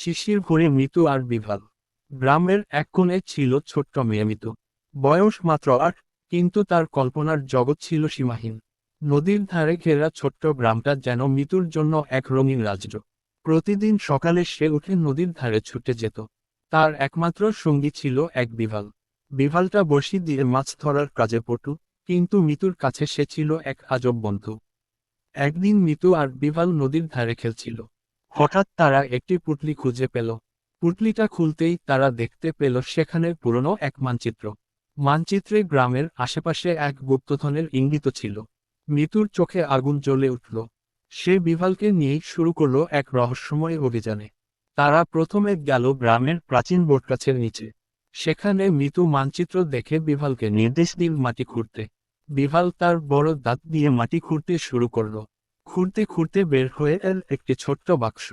শিশির ভরে মিতু আর বিভাল। গ্রামের এক কোণে ছিল ছোট্ট মেয়ে মিতু। বয়স মাত্র ৮, কিন্তু তার কল্পনার জগৎ ছিল সীমাহীন। নদীর ধারে ঘেরা ছোট্ট গ্রামটা যেন মিতুর জন্য এক রঙিন রাজ্য। প্রতিদিন সকালে সে উঠে নদীর ধারে ছুটে যেত। তার একমাত্র সঙ্গী ছিল এক বিভাল। বিভালটা বড়শি দিয়ে মাছ ধরার কাজে পটু, কিন্তু মিতুর কাছে সে ছিল এক আজব বন্ধু। একদিন মিতু আর বিভাল নদীর ধারে খেলছিল। হঠাৎ তারা একটি পুঁটলি খুঁজে পেল। পুঁটলিটা খুলতেই তারা দেখতে পেল সেখানে পুরনো এক মানচিত্র। মানচিত্রে গ্রামের আশেপাশে এক গুপ্তধনের ইঙ্গিত ছিল। মিতুর চোখে আগুন জ্বলে উঠল। সে বিভালকে নিয়েই শুরু করলো এক রহস্যময় অভিযানে। তারা প্রথমে গেল গ্রামের প্রাচীন বটগাছের নিচে। সেখানে মিতু মানচিত্র দেখে বিভালকে নির্দেশ দিল মাটি খুঁড়তে। বিভাল তার বড় দাঁত দিয়ে মাটি খুঁড়তে শুরু করল। খুঁড়তে খুঁড়তে বের হয়ে এল একটি ছোট্ট বাক্স।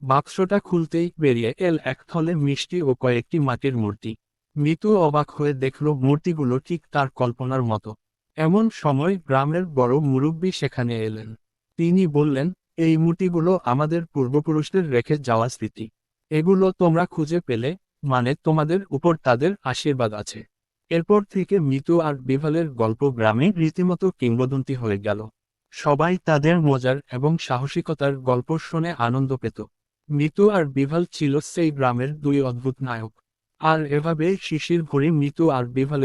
বাক্সটা খুলতেই বেরিয়ে এল এক থলে মিষ্টি ও কয়েকটি মাটির মূর্তি। মিতু অবাক হয়ে দেখল মূর্তিগুলো ঠিক তার কল্পনার মতো। এমন সময় গ্রামের বড় মুরব্বি সেখানে এলেন। তিনি বললেন, এই মূর্তিগুলো আমাদের পূর্বপুরুষদের রেখে যাওয়া স্মৃতি। এগুলো তোমরা খুঁজে পেলে, মানে তোমাদের উপর তাদের আশীর্বাদ আছে। এরপর থেকে মিতু আর বিভালের গল্প গ্রামে রীতিমতো কিংবদন্তি হয়ে গেল। সবাই তাদের মজার এবং সাহসিকতার গল্প শুনে আনন্দ পেত। মিতু আর বিভাল ছিল সেই গ্রামের দুই অদ্ভুত নায়ক। আর এভাবে শিশির ভরে মিতু আর বিভালের